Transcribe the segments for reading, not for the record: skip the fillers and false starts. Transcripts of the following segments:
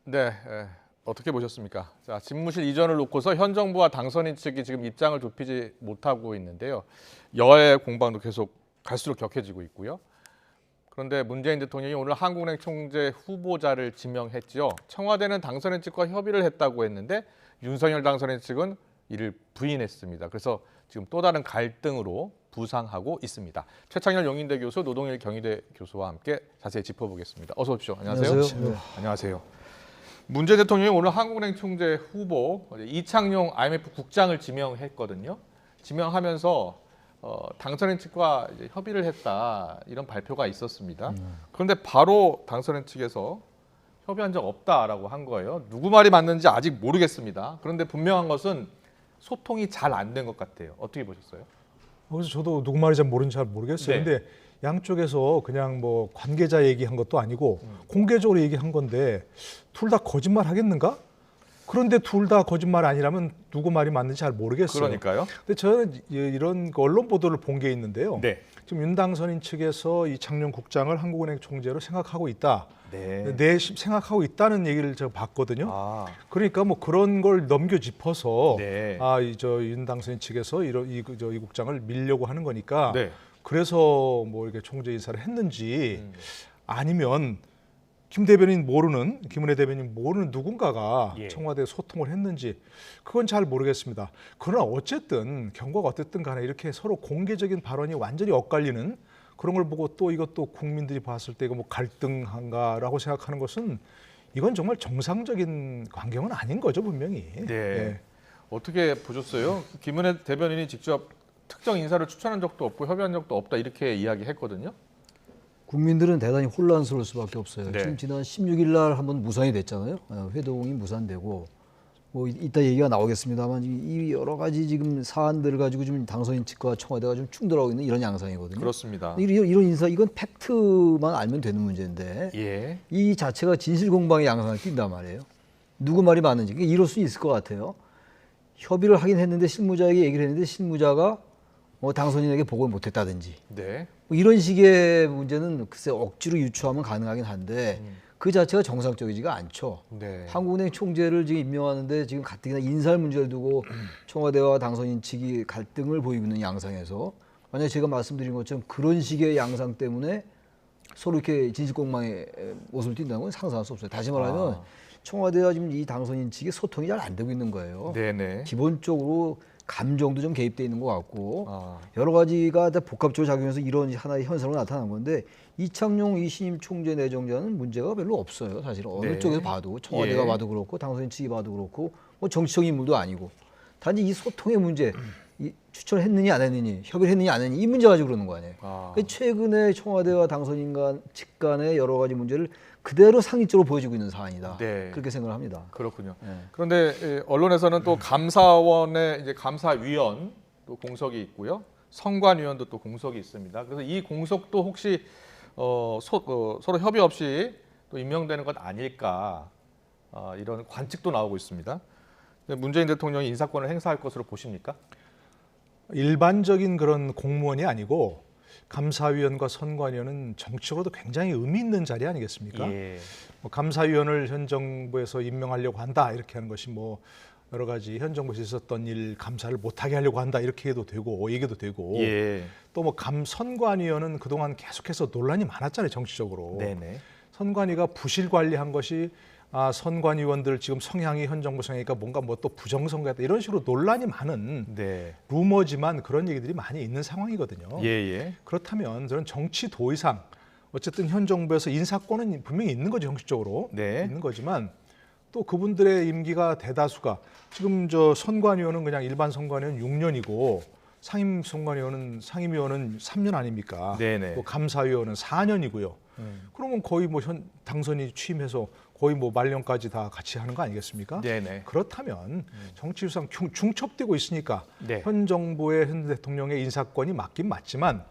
네, 어떻게 보셨습니까? 자, 집무실 이전을 놓고서 현 정부와 당선인 측이 지금 입장을 좁히지 못하고 있는데요. 여야의 공방도 계속 갈수록 격해지고 있고요. 그런데 문재인 대통령이 오늘 한국은행 총재 후보자를 지명했지요. 청와대는 당선인 측과 협의를 했다고 했는데 윤석열 당선인 측은 이를 부인했습니다. 그래서 지금 또 다른 갈등으로 부상하고 있습니다. 최창렬 용인대 교수, 노동일 경희대 교수와 함께 자세히 짚어보겠습니다. 어서 오십시오. 안녕하세요. 안녕하세요. 네. 안녕하세요. 문재인 대통령이 오늘 한국은행 총재 후보 이창용 IMF 국장을 지명했거든요. 지명하면서 당선인 측과 이제 협의를 했다 이런 발표가 있었습니다. 그런데 바로 당선인 측에서 협의한 적 없다라고 한 거예요. 누구 말이 맞는지 아직 모르겠습니다. 그런데 분명한 것은 소통이 잘 안 된 것 같아요. 어떻게 보셨어요? 그래서 저도 누구 말인지 모르는지 잘 모르겠어요. 네. 근데 양쪽에서 그냥 뭐 관계자 얘기한 것도 아니고 공개적으로 얘기한 건데 둘 다 거짓말 하겠는가? 그런데 둘 다 거짓말 아니라면 누구 말이 맞는지 잘 모르겠어요. 그러니까요. 근데 저는 이런 그 언론 보도를 본 게 있는데요. 네. 지금 윤 당선인 측에서 이창용 국장을 한국은행 총재로 생각하고 있다. 네. 생각하고 있다는 얘기를 제가 봤거든요. 아, 그러니까 뭐 그런 걸 넘겨짚어서 네. 윤 당선인 측에서 이 국장을 밀려고 하는 거니까 네. 그래서 뭐 이렇게 총재 인사를 했는지 아니면 김은혜 대변인 모르는 누군가가 예. 청와대에 소통을 했는지 그건 잘 모르겠습니다. 그러나 어쨌든 경과가 어쨌든 간에 이렇게 서로 공개적인 발언이 완전히 엇갈리는 그런 걸 보고 또 이것도 국민들이 봤을 때 이거 뭐 갈등한가라고 생각하는 것은 이건 정말 정상적인 광경은 아닌 거죠, 분명히. 네. 예. 어떻게 보셨어요? 김은혜 대변인이 직접 특정 인사를 추천한 적도 없고 협의한 적도 없다 이렇게 이야기했거든요. 국민들은 대단히 혼란스러울 수밖에 없어요. 네. 지금 지난 16일 날 한번 무산이 됐잖아요. 회동이 무산되고 뭐 이따 얘기가 나오겠습니다만 이 여러 가지 지금 사안들을 가지고 지금 당선인 측과 청와대가 좀 충돌하고 있는 이런 양상이거든요. 그렇습니다. 이런 인사 이건 팩트만 알면 되는 문제인데 예. 이 자체가 진실 공방의 양상을 띈단 말이에요. 누구 말이 맞는지 이럴 수 있을 것 같아요. 협의를 하긴 했는데 실무자에게 얘기를 했는데 실무자가 당선인에게 보고를 못했다든지 네. 뭐 이런 식의 문제는 글쎄 억지로 유추하면 가능하긴 한데 그 자체가 정상적이지가 않죠. 네. 한국은행 총재를 지금 임명하는데 지금 가뜩이나 인사할 문제를 두고 청와대와 당선인 측이 갈등을 보이고 있는 양상에서 만약 제가 말씀드린 것처럼 그런 식의 양상 때문에 서로 이렇게 진실공방의 모습을 띈다는 건 상상할 수 없어요. 다시 말하면 청와대와 지금 이 당선인 측이 소통이 잘 안 되고 있는 거예요. 네네. 기본적으로 감정도 좀 개입돼 있는 것 같고 아. 여러 가지가 다 복합적으로 작용해서 이런 하나의 현상으로 나타난 건데 이창용 이 신임 총재 내정자는 문제가 별로 없어요. 사실 어느 네. 쪽에서 봐도 청와대가 예. 봐도 그렇고 당선인 측이 봐도 그렇고 뭐 정치적 인물도 아니고 단지 이 소통의 문제 이 추천을 했느니 안 했느니 협의를 했느니 안 했느니 이 문제 가지고 그러는 거 아니에요. 그러니까 최근에 청와대와 당선인 측 간의 여러 가지 문제를 그대로 상식적으로 보여지고 있는 사안이다. 네. 그렇게 생각을 합니다. 그렇군요. 네. 그런데 언론에서는 또 감사원의 이제 감사위원 또 공석이 있고요. 선관위원도 또 공석이 있습니다. 그래서 이 공석도 혹시 서로 협의 없이 또 임명되는 것 아닐까 이런 관측도 나오고 있습니다. 문재인 대통령이 인사권을 행사할 것으로 보십니까? 일반적인 그런 공무원이 아니고 감사위원과 선관위원은 정치적으로도 굉장히 의미 있는 자리 아니겠습니까? 예. 뭐 감사위원을 현 정부에서 임명하려고 한다 이렇게 하는 것이 뭐 여러 가지 현 정부에서 있었던 일 감사를 못하게 하려고 한다 이렇게 해도 되고 얘기도 되고 예. 또 뭐 선관위원은 그동안 계속해서 논란이 많았잖아요 정치적으로. 네네. 선관위가 부실 관리한 것이 선관위원들 지금 성향이 현 정부 성향이니까 뭔가 뭐 또 부정선거였다 이런 식으로 논란이 많은 네. 루머지만 그런 얘기들이 많이 있는 상황이거든요. 예예. 그렇다면 저는 정치 도의상 어쨌든 현 정부에서 인사권은 분명히 있는 거죠 형식적으로 네. 있는 거지만 또 그분들의 임기가 대다수가 지금 저 선관위원은 그냥 일반 선관위원은 6년이고 상임위원은 3년 아닙니까? 네네. 또 감사위원은 4년이고요. 그러면 거의 뭐 당선이 취임해서 거의 뭐 말년까지 다 같이 하는 거 아니겠습니까? 네네. 그렇다면 정치상 중첩되고 있으니까 네. 현 정부의 현 대통령의 인사권이 맞긴 맞지만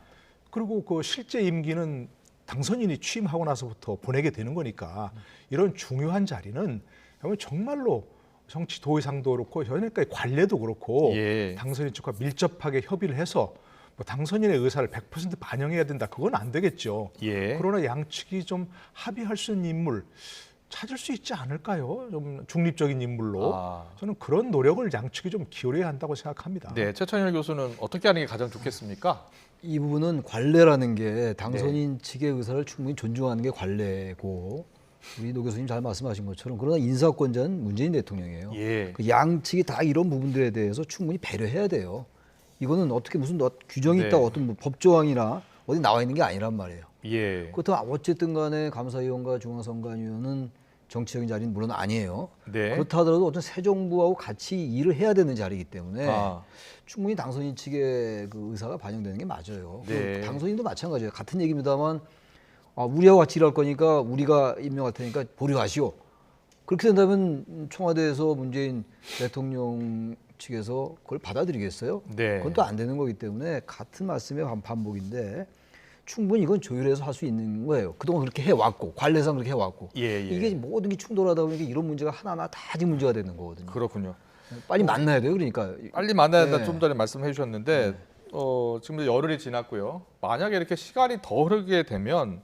그리고 그 실제 임기는 당선인이 취임하고 나서부터 보내게 되는 거니까 이런 중요한 자리는 정말로 정치 도의상도 그렇고 현역의 관례도 그렇고 예. 당선인 측과 밀접하게 협의를 해서 뭐 당선인의 의사를 100% 반영해야 된다. 그건 안 되겠죠. 예. 그러나 양측이 좀 합의할 수 있는 인물 찾을 수 있지 않을까요? 좀 중립적인 인물로. 아. 저는 그런 노력을 양측이 좀 기울여야 한다고 생각합니다. 네, 최천일 교수는 어떻게 하는 게 가장 좋겠습니까? 이 부분은 관례라는 게 당선인 측의 의사를 충분히 존중하는 게 관례고 우리 노 교수님 잘 말씀하신 것처럼 그러나 인사권자는 문재인 대통령이에요. 예. 그 양측이 다 이런 부분들에 대해서 충분히 배려해야 돼요. 이거는 어떻게 무슨 규정이 네. 있다 어떤 뭐 법조항이나 어디 나와 있는 게 아니란 말이에요. 예. 그렇다면 어쨌든 간에 감사위원과 중앙선관위원은 정치적인 자리는 물론 아니에요. 네. 그렇다 하더라도 어떤 새 정부하고 같이 일을 해야 되는 자리이기 때문에 아. 충분히 당선인 측의 그 의사가 반영되는 게 맞아요. 네. 그 당선인도 마찬가지예요. 같은 얘기입니다만 우리하고 같이 일할 거니까 우리가 임명할 테니까 보류하시오. 그렇게 된다면 청와대에서 문재인 대통령 측에서 그걸 받아들이겠어요? 네. 그건 또 안 되는 거기 때문에 같은 말씀의 반복인데 충분히 이건 조율해서 할 수 있는 거예요. 그동안 그렇게 해왔고 관례상 그렇게 해왔고 예, 예. 이게 모든 게 충돌하다 보니까 이런 문제가 하나하나 다 지금 문제가 되는 거거든요. 그렇군요. 빨리 만나야 돼요. 그러니까 빨리 만나야 된다 네. 좀 전에 말씀해 주셨는데 지금 열흘이 지났고요. 만약에 이렇게 시간이 더 흐르게 되면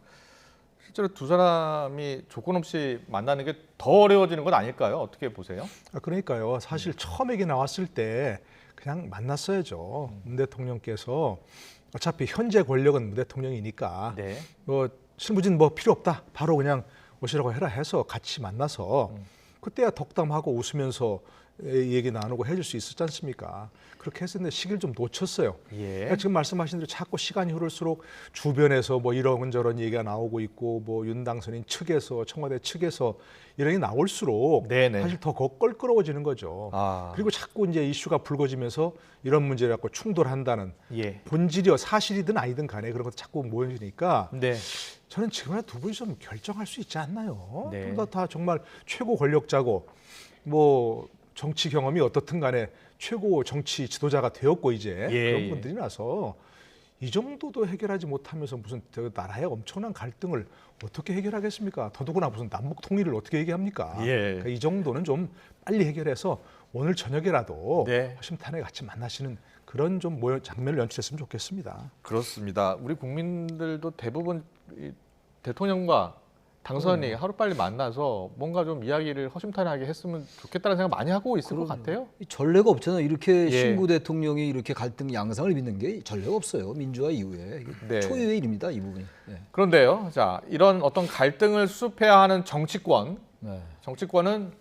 실제로 두 사람이 조건 없이 만나는 게 더 어려워지는 건 아닐까요? 어떻게 보세요? 그러니까요. 사실 처음 얘기 나왔을 때 그냥 만났어야죠. 문 대통령께서 어차피 현재 권력은 문 대통령이니까 네. 뭐 실무진 뭐 필요 없다. 바로 그냥 오시라고 해라 해서 같이 만나서 그때야 덕담하고 웃으면서 얘기 나누고 해줄 수 있었지 않습니까? 그렇게 했었는데 시기를 좀 놓쳤어요. 예. 그러니까 지금 말씀하신 대로 자꾸 시간이 흐를수록 주변에서 뭐 이런저런 얘기가 나오고 있고 뭐 윤 당선인 측에서 청와대 측에서 이런 게 나올수록 네네. 사실 더 껄끄러워지는 거죠. 아. 그리고 자꾸 이제 이슈가 불거지면서 이런 문제를 갖고 충돌한다는 예. 본질이요 사실이든 아니든 간에 그런 것도 자꾸 모여지니까 네. 저는 지금이라도 두 분이 좀 결정할 수 있지 않나요? 네. 둘 다 정말 최고 권력자고 뭐 정치 경험이 어떻든 간에 최고 정치 지도자가 되었고 이제 예, 그런 예. 분들이라서 이 정도도 해결하지 못하면서 무슨 나라의 엄청난 갈등을 어떻게 해결하겠습니까? 더더구나 무슨 남북 통일을 어떻게 얘기합니까? 예. 그러니까 이 정도는 좀 빨리 해결해서 오늘 저녁이라도 네. 허심탄회 같이 만나시는 그런 좀 장면을 연출했으면 좋겠습니다. 그렇습니다. 우리 국민들도 대부분 이 대통령과 당선이 하루빨리 만나서 뭔가 좀 이야기를 허심탄회하게 했으면 좋겠다는 생각 많이 하고 있을 것 같아요. 이 전례가 없잖아요. 이렇게 예. 신구 대통령이 이렇게 갈등 양상을 빚는 게 전례가 없어요. 민주화 이후에 이게 네. 초유의 일입니다. 이 부분이. 네. 그런데요. 자, 이런 어떤 갈등을 수습해야 하는 정치권은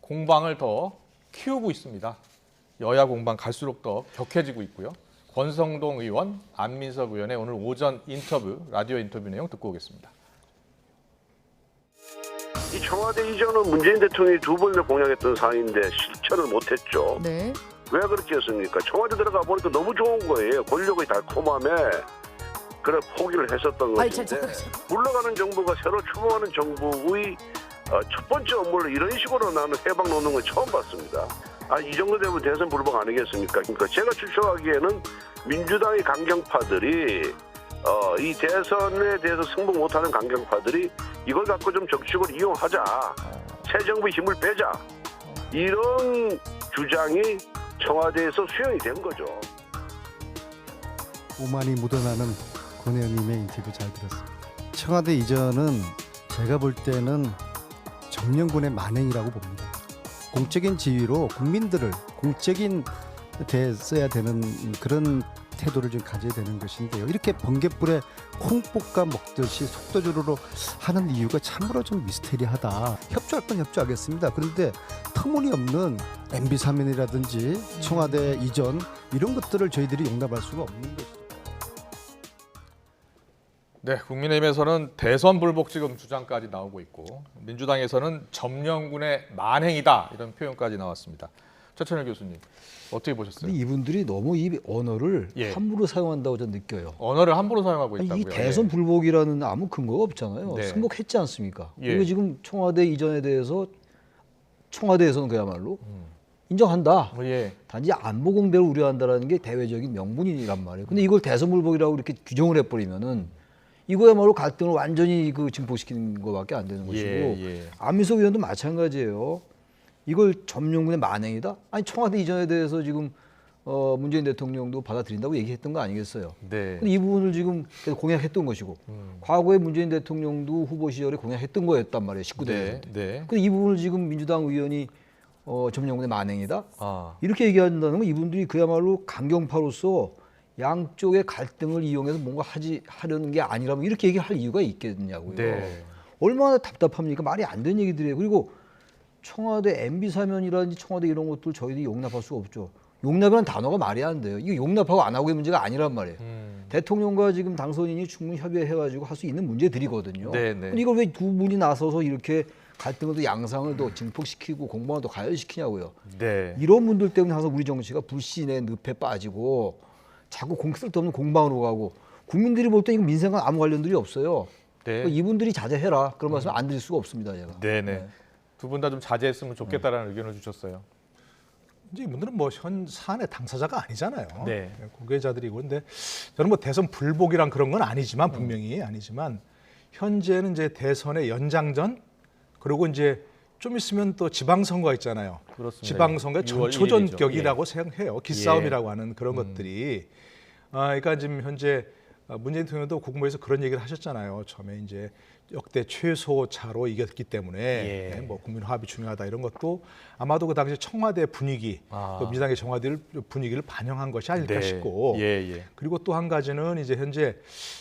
공방을 더 키우고 있습니다. 여야 공방 갈수록 더 격해지고 있고요. 권성동 의원, 안민석 의원의 오늘 오전 인터뷰, 라디오 인터뷰 내용 듣고 오겠습니다. 이 청와대 이전은 문재인 대통령이 두 번이나 공약했던 사안인데 실천을 못했죠. 네. 왜 그렇게 했습니까? 청와대 들어가 보니까 너무 좋은 거예요. 권력의 달콤함에 그래 포기를 했었던 아니, 것인데 물러가는 정부가 새로 출범하는 정부의 첫 번째 업무를 이런 식으로 나는 해방 놓는 건 처음 봤습니다. 이 정도 되면 대선 불복 아니겠습니까? 그러니까 제가 추측하기에는 민주당의 강경파들이 이 대선에 대해서 승복 못하는 강경파들이 이걸 갖고 좀 정치적으로 이용하자, 새 정부의 힘을 빼자, 이런 주장이 청와대에서 수용이 된 거죠. 오만이 묻어나는 권 의원님의 인터뷰 잘 들었습니다. 청와대 이전은 제가 볼 때는 정령군의 만행이라고 봅니다. 공적인 지위로 국민들을 공적인 데 써야 되는 그런 태도를 좀 가져야 되는 것인데요. 이렇게 번갯불에 콩볶아 먹듯이 속도주로로 하는 이유가 참으로 좀 미스테리하다. 협조할 건 협조하겠습니다. 그런데 터무니없는 MB 사면이라든지 청와대 이전 이런 것들을 저희들이 용납할 수가 없는 것이죠. 네, 국민의힘에서는 대선 불복 지금 주장까지 나오고 있고 민주당에서는 점령군의 만행이다 이런 표현까지 나왔습니다. 최천일 교수님 어떻게 보셨어요? 근데 이분들이 너무 이 언어를 예. 함부로 사용한다고 저는 느껴요. 언어를 함부로 사용하고 아니, 있다고요. 이 대선 불복이라는 아무 근거가 없잖아요. 네. 승복했지 않습니까? 예. 그리고 지금 청와대 이전에 대해서 청와대에서는 그야말로 인정한다. 예. 단지 안보 공백을 우려한다라는 게 대외적인 명분이란 말이에요. 근데 이걸 대선 불복이라고 이렇게 규정을 해버리면은 이거야말로 갈등을 완전히 증폭시키는 것밖에 안 되는 것이고 예. 안민석 의원도 마찬가지예요. 이걸 점령군의 만행이다? 아니 청와대 이전에 대해서 지금 문재인 대통령도 받아들인다고 얘기했던 거 아니겠어요? 네. 근데 이 부분을 지금 계속 공약했던 것이고 과거에 문재인 대통령도 후보 시절에 공약했던 거였단 말이에요. 19대. 네. 네. 근데 이 부분을 지금 민주당 의원이 점령군의 만행이다. 아. 이렇게 얘기한다는 건 이분들이 그야말로 강경파로서 양쪽의 갈등을 이용해서 뭔가 하려는 게 아니라면 이렇게 얘기할 이유가 있겠냐고요. 네. 얼마나 답답합니까? 말이 안 되는 얘기들이에요. 그리고 청와대 MB 사면이라든지 청와대 이런 것들 저희들이 용납할 수가 없죠. 용납이라는 단어가 말이 안 돼요. 이거 용납하고 안 하고의 문제가 아니란 말이에요. 대통령과 지금 당선인이 충분히 협의해가지고 할 수 있는 문제들이거든요. 네, 네. 근데 이걸 왜 두 분이 나서서 이렇게 갈등을 또 양상을 또 증폭시키고 공방을 또 가열시키냐고요. 네. 이런 분들 때문에 항상 우리 정치가 불신의 늪에 빠지고 자꾸 쓸데없는 공방으로 가고 국민들이 볼 때 이거 민생과 아무 관련들이 없어요. 네. 그러니까 이분들이 자제해라. 그런 말씀 안 드릴 수가 없습니다. 제가. 네네. 두 분 다 좀 자제했으면 좋겠다라는 의견을 주셨어요. 이제 이분들은 뭐 현 사안의 당사자가 아니잖아요. 네. 고개자들이고. 근데 저는 뭐 대선 불복이란 그런 건 아니지만 분명히 아니지만 현재는 이제 대선의 연장전 그리고 이제 좀 있으면 또 지방선거가 있잖아요. 그렇습니다. 지방선거의 6월 전초전격이라고 생각해요. 기싸움이라고 하는 그런 것들이. 그러니까 지금 현재 문재인 대통령도 국무회에서 그런 얘기를 하셨잖아요. 처음에 이제 역대 최소 차로 이겼기 때문에 예. 뭐 국민 화합이 중요하다 이런 것도 아마도 그 당시 청와대 분위기, 또 민주당의 청와대 분위기를 반영한 것이 아닐까 네. 싶고. 예, 예. 그리고 또 한 가지는 이제 현재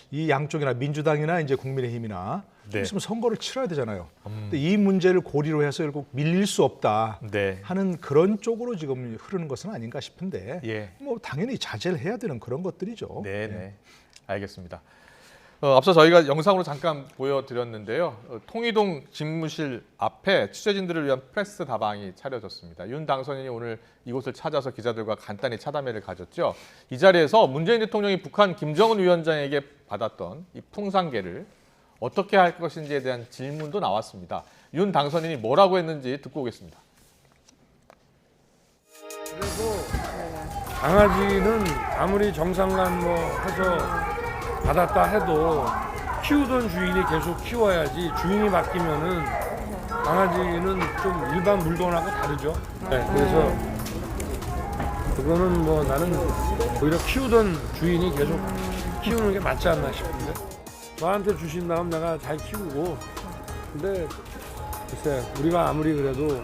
이 양쪽이나 민주당이나 이제 국민의힘이나 네. 있으면 선거를 치러야 되잖아요. 근데 이 문제를 고리로 해서 결국 밀릴 수 없다 네. 하는 그런 쪽으로 지금 흐르는 것은 아닌가 싶은데 예. 뭐 당연히 자제를 해야 되는 그런 것들이죠. 네, 예. 네. 알겠습니다. 앞서 저희가 영상으로 잠깐 보여드렸는데요. 통이동 집무실 앞에 취재진들을 위한 프레스 다방이 차려졌습니다. 윤 당선인이 오늘 이곳을 찾아서 기자들과 간단히 차담회를 가졌죠. 이 자리에서 문재인 대통령이 북한 김정은 위원장에게 받았던 이 풍산개를 어떻게 할 것인지에 대한 질문도 나왔습니다. 윤 당선인이 뭐라고 했는지 듣고 오겠습니다. 강아지는 아무리 정상간 뭐 해서 받았다 해도 키우던 주인이 계속 키워야지 주인이 바뀌면은 강아지는 좀 일반 물건하고 다르죠. 네, 그래서 그거는 뭐 나는 오히려 키우던 주인이 계속 키우는 게 맞지 않나 싶은데 저한테 주신 다음 내가 잘 키우고 근데 글쎄 우리가 아무리 그래도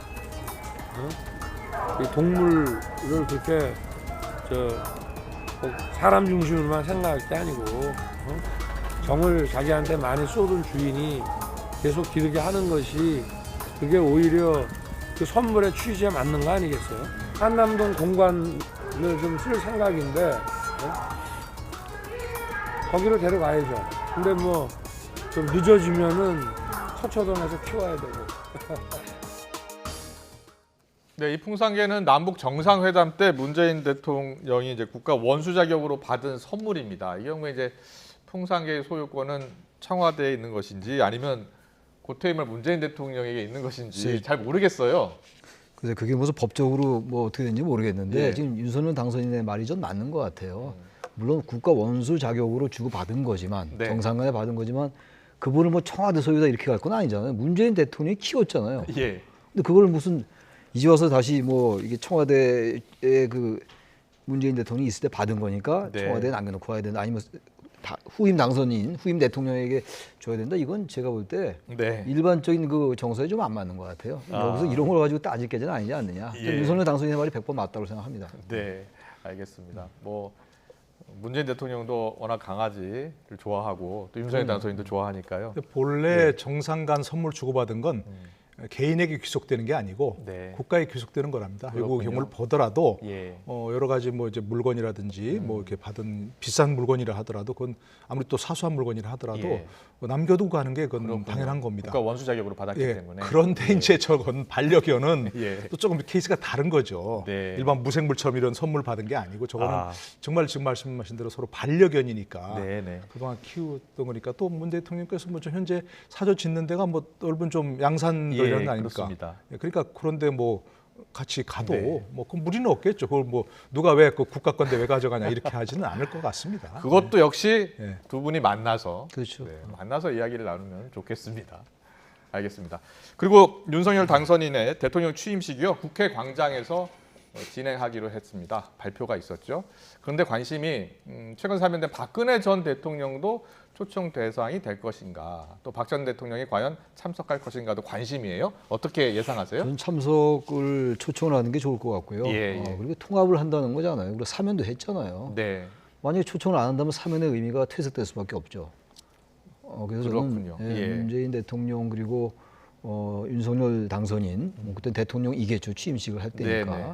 이 동물을 그렇게 꼭 사람 중심으로만 생각할 게 아니고 정을 자기한테 많이 쏟은 주인이 계속 기르게 하는 것이 그게 오히려 그 선물의 취지에 맞는 거 아니겠어요? 한남동 공간을 좀 쓸 생각인데 거기로 데려가야죠. 근데 뭐 좀 늦어지면은 서초동에서 키워야 되고. 네, 이 풍산개는 남북 정상회담 때 문재인 대통령이 이제 국가 원수 자격으로 받은 선물입니다. 이 경우에 이제 풍산개의 소유권은 청와대에 있는 것인지 아니면 고태임을 문재인 대통령에게 있는 것인지 잘 모르겠어요. 그래서 그게 무슨 법적으로 뭐 어떻게 되는지 모르겠는데 예. 지금 윤석열 당선인의 말이 좀 맞는 것 같아요. 물론 국가 원수 자격으로 주고 받은 거지만 네. 정상간에 받은 거지만 그분을 뭐 청와대 소유다 이렇게 갈 건 아니잖아요. 문재인 대통령이 키웠잖아요. 예. 근데 그걸 무슨 이제 와서 다시 뭐 이게 청와대에 그 문재인 대통령이 있을 때 받은 거니까 네. 청와대에 남겨놓고 와야 된다. 아니면 후임 당선인, 후임 대통령에게 줘야 된다. 이건 제가 볼 때 네. 일반적인 그 정서에 좀 안 맞는 것 같아요. 여기서 이런 걸 가지고 따질 게는 아니지 않느냐. 예. 윤석열 당선인의 말이 100번 맞다고 생각합니다. 네, 알겠습니다. 뭐 문재인 대통령도 워낙 강아지를 좋아하고 또 윤석열 당선인도 좋아하니까요. 근데 본래 정상간 선물 주고받은 건 개인에게 귀속되는 게 아니고 네. 국가에 귀속되는 거랍니다. 외국 그렇군요. 경우를 보더라도 예. 여러 가지 뭐 이제 물건이라든지 뭐 이렇게 받은 비싼 물건이라 하더라도 그건 아무리 또 사소한 물건이라 하더라도 예. 남겨두고 가는 게 그건 그렇군요. 당연한 겁니다. 국가 원수 자격으로 받았기 예, 때문에. 그런데 이제 저건 반려견은 예. 또 조금 케이스가 다른 거죠. 네. 일반 무생물처럼 이런 선물 받은 게 아니고 저거는 아. 정말 지금 말씀하신 대로 서로 반려견이니까 네, 네. 그동안 키웠던 거니까 또 문 대통령께서 뭐 좀 현재 사저 짓는 데가 뭐 넓은 좀 양산도 예, 이런 거 아닙니까? 그렇습니다. 예, 그러니까 그런데 뭐 같이 가도 네. 뭐 그 무리는 없겠죠. 그걸 뭐 누가 왜 그 국가 건데 왜 가져가냐 이렇게 하지는 않을 것 같습니다. 그것도 역시 예. 두 분이 만나서 그렇죠. 네, 만나서 이야기를 나누면 좋겠습니다. 알겠습니다. 그리고 윤석열 당선인의 대통령 취임식이요 국회 광장에서 진행하기로 했습니다. 발표가 있었죠. 그런데 관심이 최근 사면된 박근혜 전 대통령도 초청 대상이 될 것인가, 또 박 전 대통령이 과연 참석할 것인가도 관심이에요. 어떻게 예상하세요? 저는 참석을 초청을 하는 게 좋을 것 같고요. 예, 예. 그리고 통합을 한다는 거잖아요. 그리고 사면도 했잖아요. 네, 만약에 초청을 안 한다면 사면의 의미가 퇴색될 수밖에 없죠. 그래서 그렇군요. 저는 예. 문재인 대통령 그리고 윤석열 당선인 그때 대통령이겠죠. 취임식을 할 때니까 네네.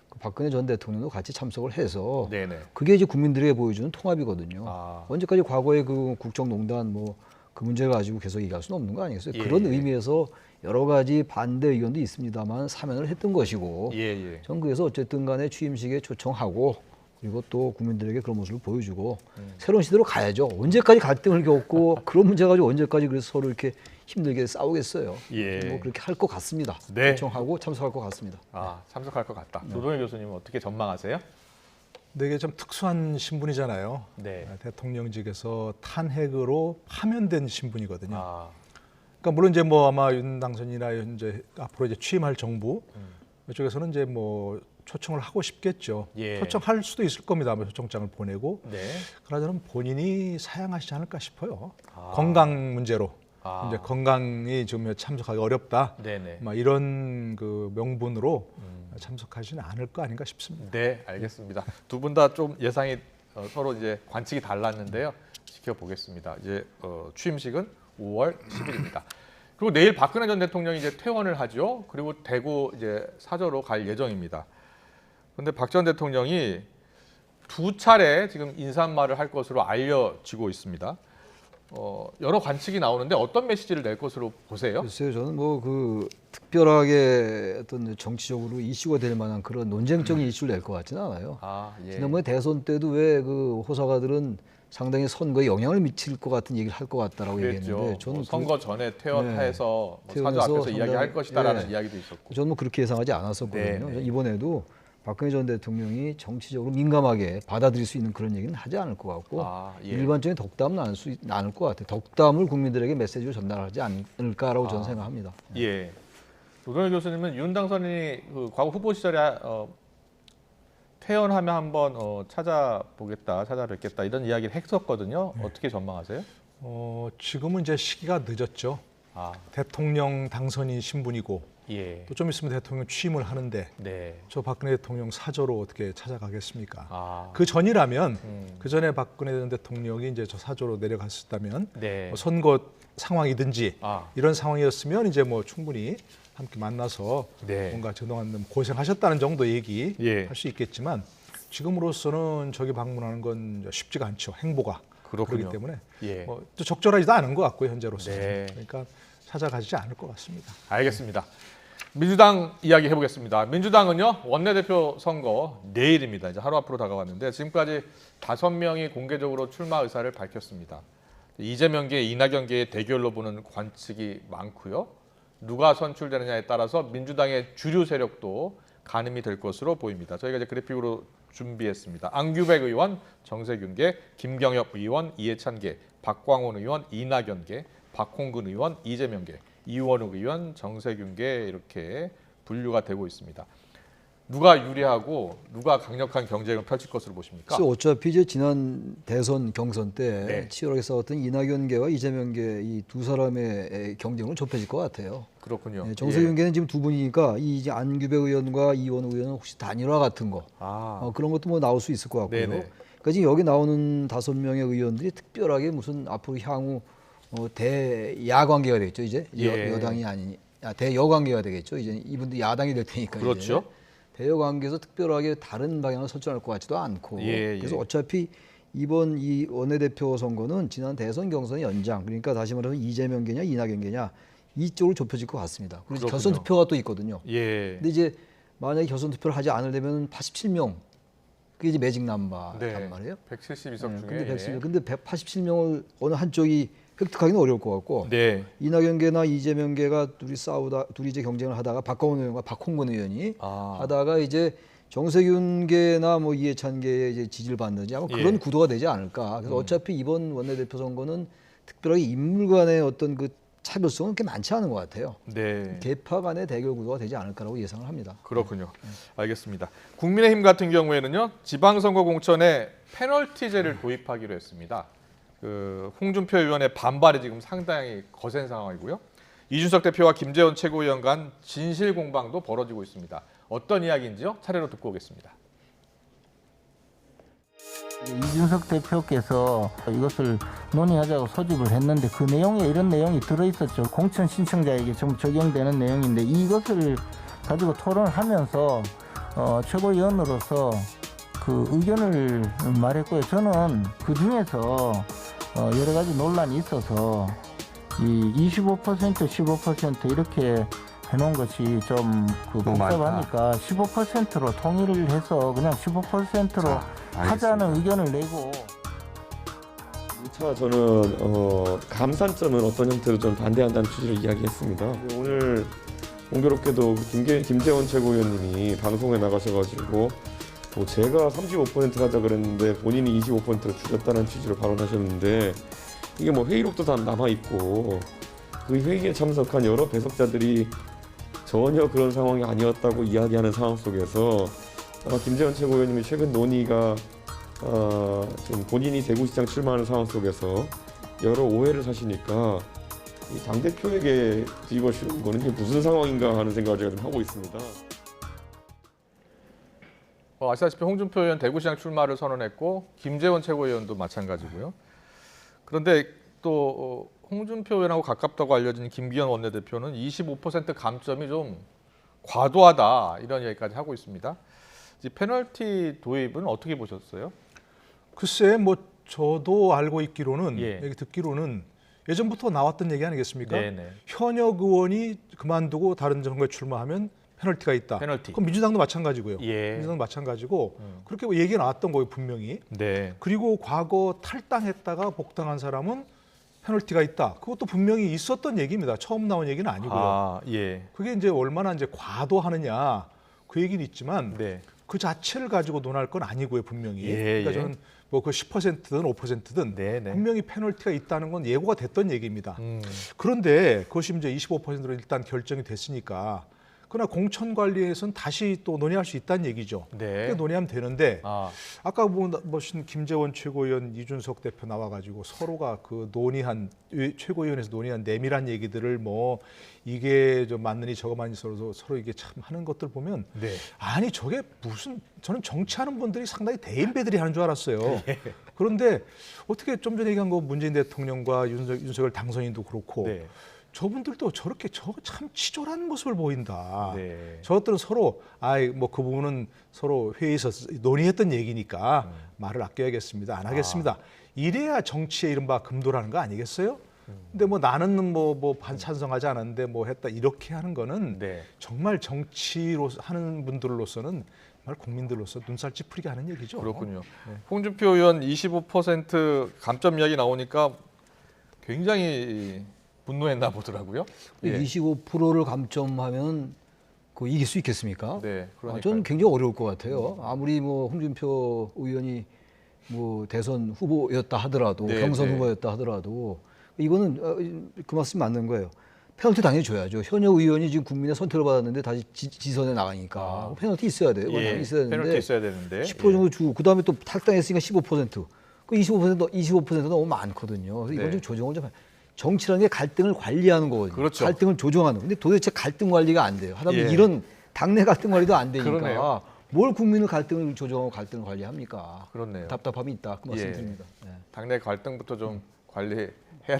그 박근혜 전 대통령도 같이 참석을 해서 네네. 그게 이제 국민들에게 보여주는 통합이거든요. 아. 언제까지 과거의 그 국정농단 뭐 그 문제를 가지고 계속 얘기할 수는 없는 거 아니겠어요? 예, 그런 예. 의미에서 여러 가지 반대 의견도 있습니다만 사면을 했던 것이고 예, 예. 전 그래서 어쨌든 간에 취임식에 초청하고 그리고 또 국민들에게 그런 모습을 보여주고 새로운 시대로 가야죠. 언제까지 갈등을 겪고 그런 문제 가지고 언제까지 그래서 서로 이렇게 힘들게 싸우겠어요. 예. 뭐 그렇게 할 것 같습니다. 네. 초청하고 참석할 것 같습니다. 참석할 것 같다. 노동일 교수님은 어떻게 전망하세요? 되게 좀 특수한 신분이잖아요. 네. 대통령직에서 탄핵으로 파면된 신분이거든요. 아, 그러니까 물론 이제 뭐 아마 윤 당선인이나 이제 앞으로 이제 취임할 정부 이쪽에서는 이제 뭐 초청을 하고 싶겠죠. 예. 초청할 수도 있을 겁니다. 아마 초청장을 보내고. 네. 그러나 저는 본인이 사양하시지 않을까 싶어요. 아. 건강 문제로. 아. 이제 건강이 좀 참석하기 어렵다. 네네. 막 이런 그 명분으로 참석하지는 않을 거 아닌가 싶습니다. 네, 알겠습니다. 두 분 다 좀 예상이 서로 이제 관측이 달랐는데요. 지켜보겠습니다. 이제 취임식은 5월 10일입니다. 그리고 내일 박근혜 전 대통령이 이제 퇴원을 하죠. 그리고 대구 이제 사저로 갈 예정입니다. 그런데 박 전 대통령이 두 차례 지금 인사말을 할 것으로 알려지고 있습니다. 여러 관측이 나오는데 어떤 메시지를 낼 것으로 보세요? 글쎄요, 저는 뭐 그 특별하게 어떤 정치적으로 이슈가 될 만한 그런 논쟁적인 이슈를 낼 것 같지는 않아요. 아, 예. 지난번에 대선 때도 왜 그 호사가들은 상당히 선거에 영향을 미칠 것 같은 얘기를 할 것 같다라고 그랬죠. 얘기했는데 저는 뭐 선거 전에 퇴원해서 뭐 사저 퇴원해서 앞에서 상당히- 이야기할 것이다라는 예. 이야기도 있었고. 저는 뭐 그렇게 예상하지 않았었거든요. 네, 네. 이번에도 박근혜 전 대통령이 정치적으로 민감하게 받아들일 수 있는 그런 얘기는 하지 않을 것 같고 아, 예. 일반적인 덕담은 않을 것 같아요. 덕담을 국민들에게 메시지로 전달하지 않을까라고 저는 생각합니다. 예. 노동일 교수님은 윤 당선인이 그 과거 후보 시절에 퇴원하면 한번 찾아보겠다, 찾아뵙겠다 이런 이야기를 했었거든요. 어떻게 전망하세요? 지금은 이제 시기가 늦었죠. 아, 대통령 당선인 신분이고 예. 또 좀 있으면 대통령 취임을 하는데 네. 저 박근혜 대통령 사저로 어떻게 찾아가겠습니까? 아, 그 전이라면 음. 그 전에 박근혜 전 대통령이 이제 저 사저로 내려갔었다면 네. 뭐 선거 상황이든지 아, 이런 상황이었으면 이제 뭐 충분히 함께 만나서 네. 뭔가 그동안 고생하셨다는 정도 얘기할 예. 수 있겠지만 지금으로서는 저기 방문하는 건 쉽지가 않죠. 행보가 그렇군요. 그렇기 때문에 예. 또 적절하지도 않은 것 같고요. 현재로서는. 네. 그러니까 찾아가지 않을 것 같습니다. 알겠습니다. 민주당 이야기 해보겠습니다. 민주당은요 원내대표 선거 내일입니다. 이제 하루 앞으로 다가왔는데 지금까지 5명이 공개적으로 출마 의사를 밝혔습니다. 이재명계, 이낙연계의 대결로 보는 관측이 많고요. 누가 선출되느냐에 따라서 민주당의 주류 세력도 가늠이 될 것으로 보입니다. 저희가 이제 그래픽으로 준비했습니다. 안규백 의원, 정세균계, 김경엽 의원, 이해찬계, 박광원 의원, 이낙연계, 박홍근 의원, 이재명계, 이원욱 의원, 정세균계 이렇게 분류가 되고 있습니다. 누가 유리하고 누가 강력한 경쟁을 펼칠 것으로 보십니까? 그래서 어차피 이제 지난 대선 경선 때 네. 치열하게 싸웠던 이낙연계와 이재명계 이 두 사람의 경쟁은 좁혀질 것 같아요. 그렇군요. 네, 정세균계는 지금 두 분이니까 이 이제 안규백 의원과 이원욱 의원은 혹시 단일화 같은 거 아, 그런 것도 뭐 나올 수 있을 것 같고요. 네네. 그러니까 지금 여기 나오는 5명의 의원들이 특별하게 무슨 앞으로 향후 대야 관계가 되겠죠. 이제 예. 여당이 아니니 대여 관계가 되겠죠. 이제 이분들 야당이 될 테니까. 그렇죠. 이제. 대여 관계에서 특별하게 다른 방향을 설정할 것 같지도 않고. 예, 예. 그래서 어차피 이번 이 원내대표 선거는 지난 대선 경선의 연장. 그러니까 다시 말해서 이재명계냐 이낙연계냐 이쪽으로 좁혀질 것 같습니다. 그리고 그렇군요. 결선 투표가 또 있거든요. 예. 근데 이제 만약에 결선 투표를 하지 않으려면 87명 그게 이제 매직 남바란 네. 말이에요. 172석 중에. 근데 170명. 근데 187명을 어느 한쪽이 획득하기는 어려울 것 같고. 네. 이낙연계나 이재명계가 둘이 이제 경쟁을 하다가 박광원 의원과 박홍근 의원이 아. 하다가 이제 정세균계나 뭐 이해찬계의 이제 지지를 받는지 아마 그런 예. 구도가 되지 않을까. 그래서 어차피 이번 원내대표 선거는 특별하게 인물 간의 어떤 그 차별성은 그렇게 많지 않은 것 같아요. 네. 계파 간의 대결 구도가 되지 않을까라고 예상을 합니다. 그렇군요. 알겠습니다. 국민의힘 같은 경우에는요, 지방선거 공천에 페널티제를 도입하기로 했습니다. 그 홍준표 의원의 반발이 지금 상당히 거센 상황이고요. 이준석 대표와 김재원 최고위원 간 진실 공방도 벌어지고 있습니다. 어떤 이야기인지요? 차례로 듣고 오겠습니다. 이준석 대표께서 이것을 논의하자고 소집을 했는데 그 내용에 이런 내용이 들어있었죠. 공천 신청자에게 좀 적용되는 내용인데 이것을 가지고 토론을 하면서 최고위원으로서 그 의견을 말했고요. 저는 그 중에서 여러 가지 논란이 있어서 이 25%, 15% 이렇게 해놓은 것이 좀 복잡하니까 15%로 통일을 해서 그냥 15%로 하자는 의견을 내고. 차 저는 감산점은 어떤 형태로 좀 반대한다는 취지를 이야기했습니다. 오늘 공교롭게도 김재원 최고위원님이 방송에 나가셔가지고 뭐 제가 35% 하자 그랬는데 본인이 25%를 줄였다는 취지로 발언하셨는데 이게 뭐 회의록도 다 남아 있고 그 회의에 참석한 여러 배석자들이 전혀 그런 상황이 아니었다고 이야기하는 상황 속에서 김재원 최고위원님이 최근 논의가 좀 본인이 대구시장 출마하는 상황 속에서 여러 오해를 사시니까 이 당대표에게 뒤집어 씌우는 거는 이게 무슨 상황인가 하는 생각을 제가 좀 하고 있습니다. 아시다시피 홍준표 의원 대구시장 출마를 선언했고 김재원 최고위원도 마찬가지고요. 그런데 또 홍준표 의원하고 가깝다고 알려진 김기현 원내대표는 25% 감점이 좀 과도하다 이런 얘기까지 하고 있습니다. 이 페널티 도입은 어떻게 보셨어요? 글쎄 뭐 저도 알고 있기로는 예. 얘기 듣기로는 예전부터 나왔던 얘기 아니겠습니까? 네네. 현역 의원이 그만두고 다른 선거에 출마하면 페널티가 있다. 페널티. 그럼 민주당도 마찬가지고요. 예. 민주당도 마찬가지고 그렇게 뭐 얘기가 나왔던 거예요 분명히. 네. 그리고 과거 탈당했다가 복당한 사람은 페널티가 있다. 그것도 분명히 있었던 얘기입니다. 처음 나온 얘기는 아니고요. 아, 예. 그게 이제 얼마나 이제 과도하느냐 그 얘기는 있지만 네. 그 자체를 가지고 논할 건 아니고요 분명히. 예, 그러니까 예. 저는 뭐 그 10%든 5%든 네, 네. 분명히 페널티가 있다는 건 예고가 됐던 얘기입니다. 음. 그런데 그것이 이제 25%로 일단 결정이 됐으니까 그러나 공천 관리에서는 다시 또 논의할 수 있다는 얘기죠. 네. 그게 논의하면 되는데 아, 아까 보신 김재원 최고위원, 이준석 대표 나와가지고 서로가 그 논의한 최고위원회에서 논의한 내밀한 얘기들을 뭐 이게 저 맞느니 저거 맞느니 서로 이게 참 하는 것들 보면 네. 아니 저게 무슨 저는 정치하는 분들이 상당히 대인배들이 하는 줄 알았어요. 예. 그런데 어떻게 좀 전에 얘기한 거 문재인 대통령과 윤석열 당선인도 그렇고 네. 저분들도 저렇게 저거 참 치졸한 모습을 보인다. 네. 저것들은 서로 뭐 그 부분은 서로 회의에서 논의했던 얘기니까 말을 아껴야겠습니다. 안 하겠습니다. 이래야 정치의 이른바 금도라는 거 아니겠어요? 근데 뭐 나는 뭐 찬성하지 않았는데 뭐 했다 이렇게 하는 거는 네. 정말 정치로 하는 분들로서는 정말 국민들로서 눈살 찌푸리게 하는 얘기죠. 그렇군요. 홍준표 의원 25% 감점 이야기 나오니까 굉장히 분노했나 보더라고요. 예. 25%를 감점하면 그 이길 수 있겠습니까? 네, 그러니까요. 저는 굉장히 어려울 것 같아요. 아무리 뭐 홍준표 의원이 뭐 대선 후보였다 하더라도 네, 경선 네. 후보였다 하더라도 이거는 그 말씀이 맞는 거예요. 페널티 당연히 줘야죠. 현역 의원이 지금 국민의 선택을 받았는데 다시 지선에 나가니까 페널티 있어야 돼요. 예, 있어야 되는데 페널티 있어야 되는데 10% 정도 주고 그다음에 또 탈당했으니까 15%. 그 25%도 너무 많거든요. 그래서 이건 네. 좀 조정을 좀 정치라는 게 갈등을 관리하는 거거든요. 그렇죠. 갈등을 조정하는. 근데 도대체 갈등 관리가 안 돼요. 하다 보면 예. 이런 당내 갈등 관리도 안 되니까 그러네요. 뭘 국민의 갈등을 조정하고 갈등을 관리합니까? 그렇네요. 답답함이 있다. 그 말씀 예. 드립니다. 네. 당내 갈등부터 좀 관리해야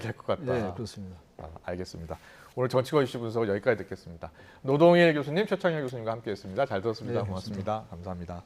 될 것 같다. 네, 그렇습니다. 알겠습니다. 오늘 정치권 이슈 분석을 여기까지 듣겠습니다. 노동일 교수님, 최창현 교수님과 함께했습니다. 잘 들었습니다. 네, 고맙습니다. 감사합니다.